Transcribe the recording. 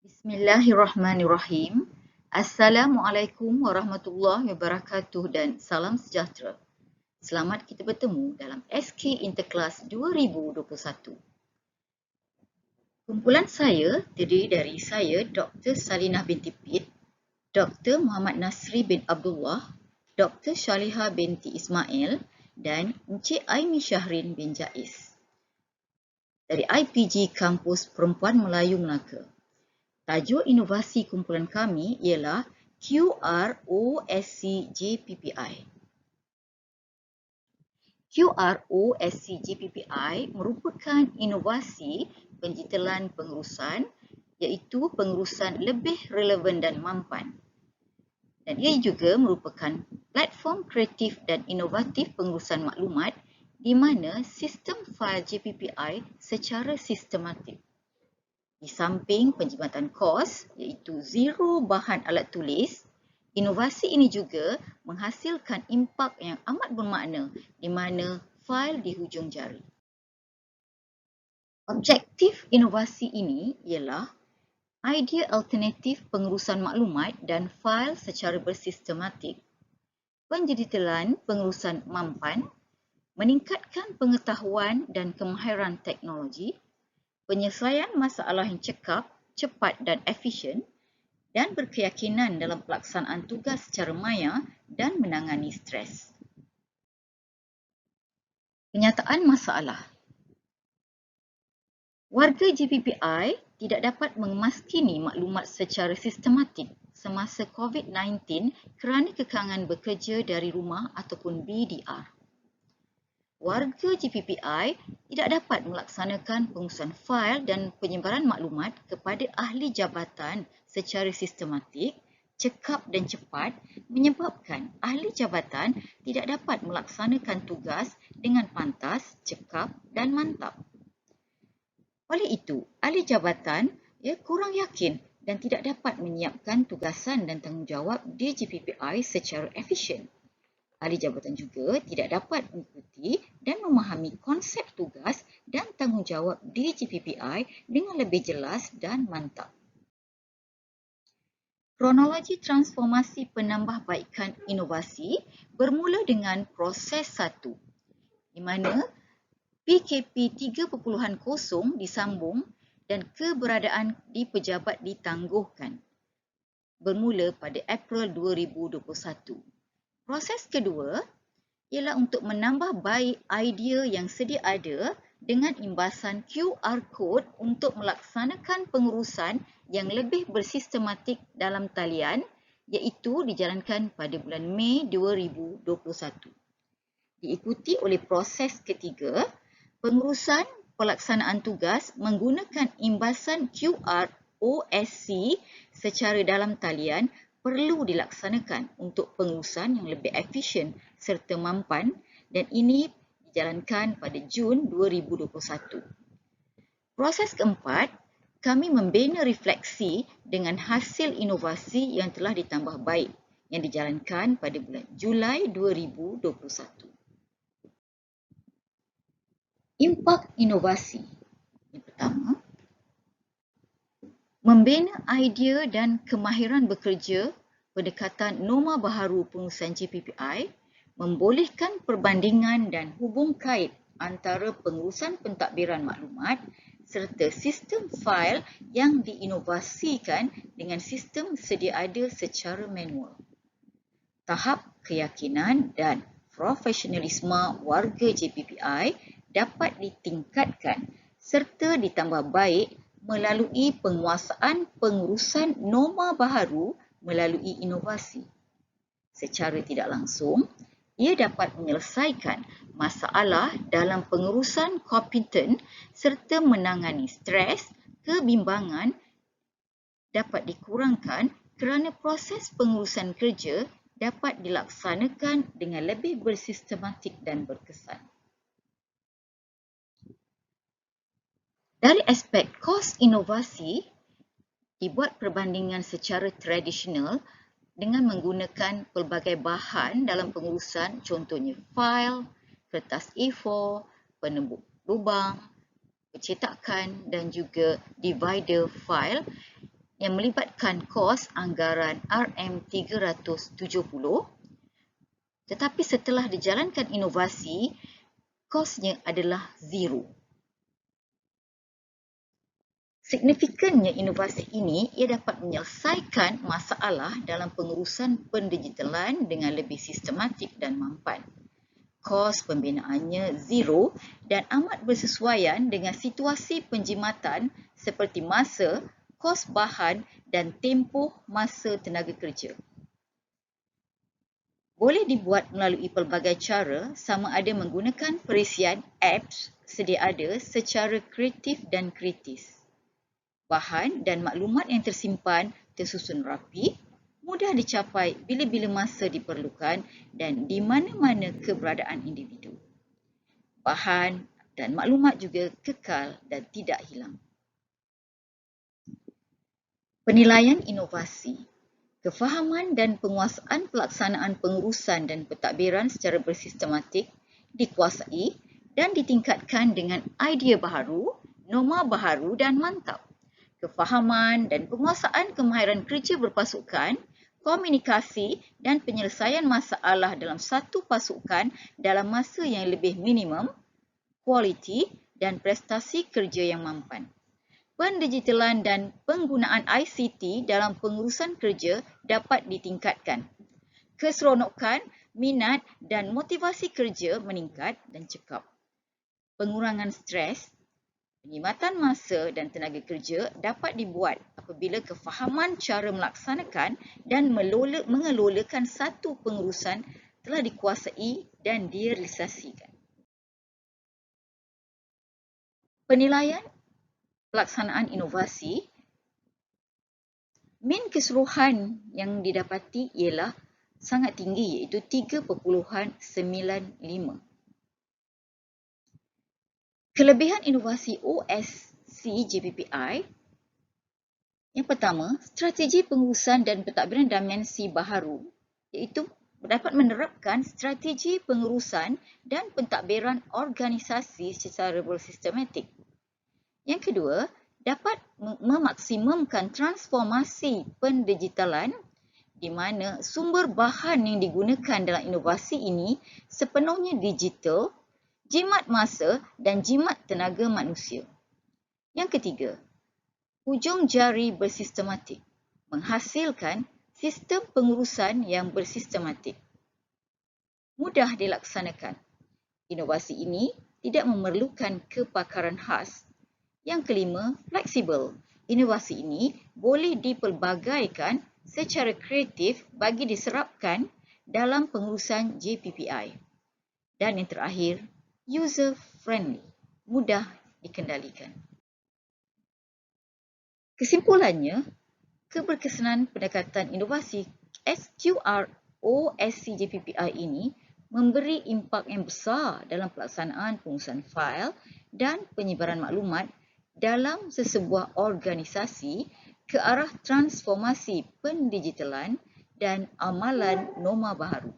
Bismillahirrahmanirrahim. Assalamualaikum warahmatullahi wabarakatuh dan salam sejahtera. Selamat kita bertemu dalam SK Interclass 2021. Kumpulan saya terdiri dari saya, Dr. Salinah binti Pit, Dr. Muhammad Nasri bin Abdullah, Dr. Syaliha binti Ismail dan Encik Aimi Syahrin bin Jaiz dari IPG Kampus Perempuan Melayu Melaka. Tajuk inovasi kumpulan kami ialah QROSC-JPPI. QROSC-JPPI merupakan inovasi penjitelan pengurusan iaitu pengurusan lebih relevan dan mampan. Dan ia juga merupakan platform kreatif dan inovatif pengurusan maklumat di mana sistem fail JPPI secara sistematik. Di samping penjimatan kos iaitu zero bahan alat tulis, inovasi ini juga menghasilkan impak yang amat bermakna di mana fail di hujung jari. Objektif inovasi ini ialah idea alternatif pengurusan maklumat dan fail secara bersistematik, penjiditelan pengurusan mampan, meningkatkan pengetahuan dan kemahiran teknologi, penyelesaian masalah yang cekap, cepat dan efisien dan berkeyakinan dalam pelaksanaan tugas secara maya dan menangani stres. Kenyataan masalah. Warga JPPI tidak dapat memaskini maklumat secara sistematik semasa COVID-19 kerana kekangan bekerja dari rumah ataupun BDR. Warga JPPI tidak dapat melaksanakan pengurusan fail dan penyebaran maklumat kepada ahli jabatan secara sistematik, cekap dan cepat menyebabkan ahli jabatan tidak dapat melaksanakan tugas dengan pantas, cekap dan mantap. Oleh itu, ahli jabatan kurang yakin dan tidak dapat menyiapkan tugasan dan tanggungjawab di JPPI secara efisien. Ahli jabatan juga tidak dapat mengikuti dan memahami konsep tugas dan tanggungjawab di JPPI dengan lebih jelas dan mantap. Kronologi transformasi penambahbaikan inovasi bermula dengan proses 1, di mana PKP 3.0 disambung dan keberadaan di pejabat ditangguhkan. Bermula pada April 2021. Proses kedua ialah untuk menambah baik idea yang sedia ada dengan imbasan QR Code untuk melaksanakan pengurusan yang lebih bersistematik dalam talian iaitu dijalankan pada bulan Mei 2021. Diikuti oleh proses ketiga, pengurusan pelaksanaan tugas menggunakan imbasan QROSC secara dalam talian perlu dilaksanakan untuk pengurusan yang lebih efisien serta mampan dan ini dijalankan pada Jun 2021. Proses keempat, kami membina refleksi dengan hasil inovasi yang telah ditambah baik yang dijalankan pada bulan Julai 2021. Impak inovasi. Yang pertama, membina idea dan kemahiran bekerja pendekatan norma baharu pengurusan JPPI membolehkan perbandingan dan hubung kait antara pengurusan pentadbiran maklumat serta sistem fail yang diinovasikan dengan sistem sedia ada secara manual. Tahap keyakinan dan profesionalisme warga JPPI dapat ditingkatkan serta ditambah baik melalui penguasaan pengurusan norma baharu melalui inovasi. Secara tidak langsung, ia dapat menyelesaikan masalah dalam pengurusan kompeten serta menangani stres, kebimbangan dapat dikurangkan kerana proses pengurusan kerja dapat dilaksanakan dengan lebih bersistematik dan berkesan. Dari aspek kos inovasi, dibuat perbandingan secara tradisional dengan menggunakan pelbagai bahan dalam pengurusan, contohnya fail, kertas A4, penembuk lubang, percetakan dan juga divider fail yang melibatkan kos anggaran RM370, tetapi setelah dijalankan inovasi, kosnya adalah zero. Signifikannya inovasi ini, ia dapat menyelesaikan masalah dalam pengurusan pendigitalan dengan lebih sistematik dan mampan. Kos pembinaannya zero dan amat bersesuaian dengan situasi penjimatan seperti masa, kos bahan dan tempoh masa tenaga kerja. Boleh dibuat melalui pelbagai cara, sama ada menggunakan perisian apps sedia ada secara kreatif dan kritis. Bahan dan maklumat yang tersimpan tersusun rapi, mudah dicapai bila-bila masa diperlukan dan di mana-mana keberadaan individu. Bahan dan maklumat juga kekal dan tidak hilang. Penilaian inovasi. Kefahaman dan penguasaan pelaksanaan pengurusan dan pentadbiran secara bersistematik dikuasai dan ditingkatkan dengan idea baharu, norma baharu dan mantap. Kefahaman dan penguasaan kemahiran kerja berpasukan, komunikasi dan penyelesaian masalah dalam satu pasukan dalam masa yang lebih minimum, kualiti dan prestasi kerja yang mampan. Pendigitalan dan penggunaan ICT dalam pengurusan kerja dapat ditingkatkan. Keseronokan, minat dan motivasi kerja meningkat dan cekap. Pengurangan stres, penyimatan masa dan tenaga kerja dapat dibuat apabila kefahaman cara melaksanakan dan mengelolakan satu pengurusan telah dikuasai dan direalisasikan. Penilaian pelaksanaan inovasi, min keseluruhan yang didapati ialah sangat tinggi iaitu 3.95. Kelebihan inovasi OSC JPPI, yang pertama, strategi pengurusan dan pentadbiran dimensi baharu iaitu dapat menerapkan strategi pengurusan dan pentadbiran organisasi secara bersistematik. Yang kedua, dapat memaksimumkan transformasi pendigitalan di mana sumber bahan yang digunakan dalam inovasi ini sepenuhnya digital, jimat masa dan jimat tenaga manusia. Yang ketiga, hujung jari bersistematik, menghasilkan sistem pengurusan yang bersistematik. Mudah dilaksanakan. Inovasi ini tidak memerlukan kepakaran khas. Yang kelima, fleksibel. Inovasi ini boleh dipelbagaikan secara kreatif bagi diserapkan dalam pengurusan JPPI. Dan yang terakhir, user-friendly, mudah dikendalikan. Kesimpulannya, keberkesanan pendekatan inovasi SQR OSC JPPI ini memberi impak yang besar dalam pelaksanaan pengurusan fail dan penyebaran maklumat dalam sesebuah organisasi ke arah transformasi pendigitalan dan amalan norma baharu.